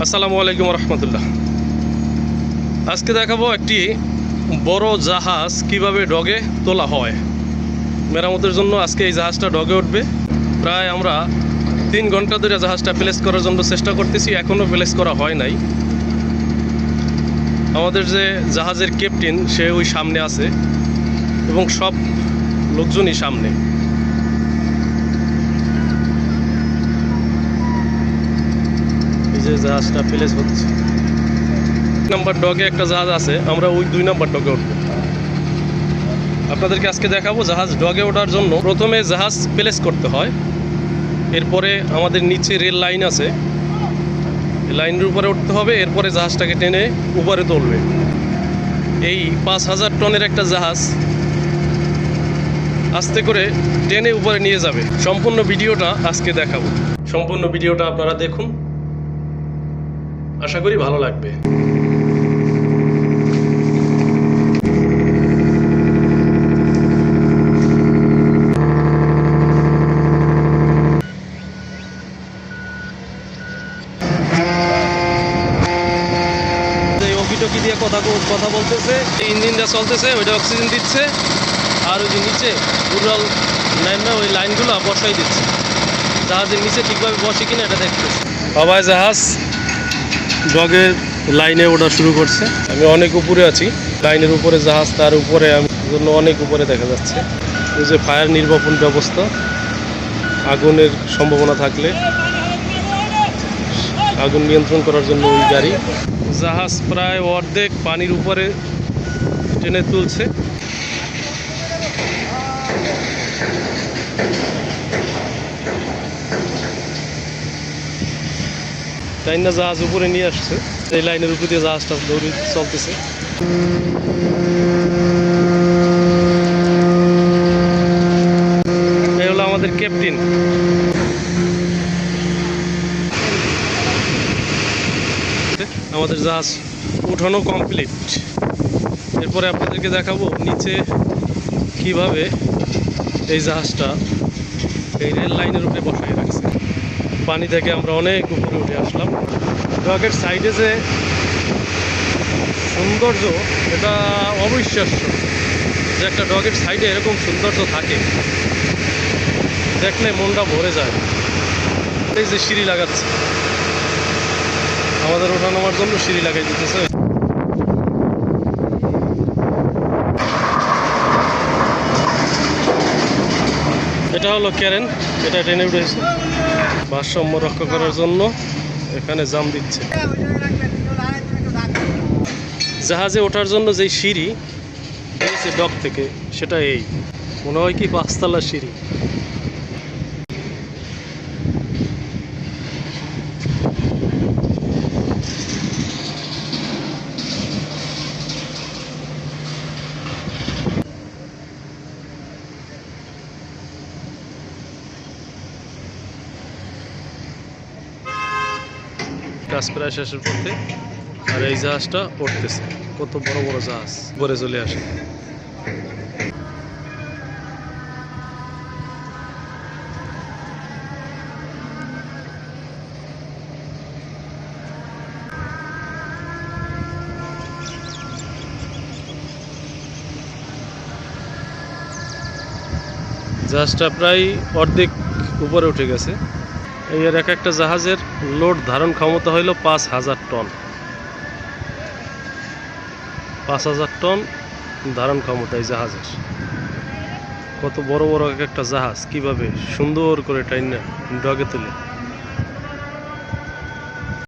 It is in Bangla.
আসসালামু আলাইকুম রহমতুল্লাহ। আজকে দেখাবো একটি বড় জাহাজ কিভাবে ডগে তোলা হয়। মেরামতের জন্য আজকে এই জাহাজটা ডগে উঠবে। প্রায় আমরা 3 ঘন্টা ধরে জাহাজটা প্লেস করার জন্য চেষ্টা করতেছি, এখনও প্লেস করা হয় নাই। আমাদের যে জাহাজের ক্যাপ্টেন সে ওই সামনে আছে এবং সব লোকজনই সামনে। এই যে জাহাজটা প্লেস হচ্ছে, 1 নম্বর ডগে একটা জাহাজ আছে, আমরা ওই 2 নম্বর ডগে উঠবো। আপনাদেরকে আজকে দেখাবো জাহাজ ডগে ওঠার জন্য প্রথমে জাহাজ প্লেস করতে হয়, এরপরে আমাদের নিচে রেল লাইন আছে, লাইনের উপরে উঠতে হবে, এরপরে জাহাজটাকে টেনে উপরে তুলবে। এই 5000 টনের একটা জাহাজ আস্তে করে টেনে উপরে নিয়ে যাবে। সম্পূর্ণ ভিডিওটা আজকে দেখাবো, সম্পূর্ণ ভিডিওটা আপনারা দেখুন, আশা করি ভালো লাগবে। টকি দিয়ে কথা বলতেছে, ইঞ্জিনটা চলতেছে, ওইটা অক্সিজেন দিচ্ছে, আর ওই যে নিচে উড়াল লাইন না ওই লাইনগুলো বসাই দিচ্ছে। জাহাজের নিচে ঠিকভাবে বসে কিনা এটা দেখতেছে। সবাই জাহাজ ডগের লাইনে ওঠা শুরু করছে। আমি অনেক উপরে আছি, লাইনের উপরে জাহাজ, তার উপরে আমি জন্য অনেক উপরে দেখা যাচ্ছে। ওই যে ফায়ার নির্বাপন ব্যবস্থা, আগুনের সম্ভাবনা থাকলে আগুন নিয়ন্ত্রণ করার জন্য ওই গাড়ি। জাহাজ প্রায় অর্ধেক পানির উপরে টেনে তুলছে। তাই না জাহাজ উপরে নিয়ে আসছে, এই লাইনের উপর দিয়ে জাহাজটা দৌড়ে চলতেছে। এই হলো আমাদের ক্যাপ্টেন। আমাদের জাহাজ উঠানো কমপ্লিট। এরপরে আপনাদেরকে দেখাবো নিচে কিভাবে এই জাহাজটা এই রেল লাইনের উপরে বসাই রাখছে। পানি থেকে আমরা অনেক উপরে উঠে আসলাম। ডগের সাইডে যে সৌন্দর্য, এটা অবিশ্বাস্য যে একটা ডগের সাইডে এরকম সৌন্দর্য থাকে, দেখলে মনটা ভরে যায়। এই যে সিঁড়ি লাগাচ্ছে, আমাদের ওঠা নামার জন্য সিঁড়ি লাগাই দিতেছে। এটা হলো ক্যারেন, এটা টেনে উঠেছে। ভারসাম্য রক্ষা করার জন্য এখানে জাম দিচ্ছে। জাহাজে ওঠার জন্য যেই সিঁড়ি দিয়েছে ডক থেকে, সেটা এই মনে হয় কি 5 তলার সিঁড়ি। কাজ প্রায় শেষের পথে, আর এই জাহাজটা পড়তেছে। কত বড় বড় জাহাজ উপরে চলে আসে। জাহাজটা প্রায় অর্ধেক উপরে উঠে গেছে। এর একটা জাহাজের লোড ধারণ ক্ষমতা হইল 5000 টন। 5000 টন ধারণ ক্ষমতা এই জাহাজের। কত বড় বড় একটা জাহাজ কিভাবে সুন্দর করে টাইনা ডগে তুলে।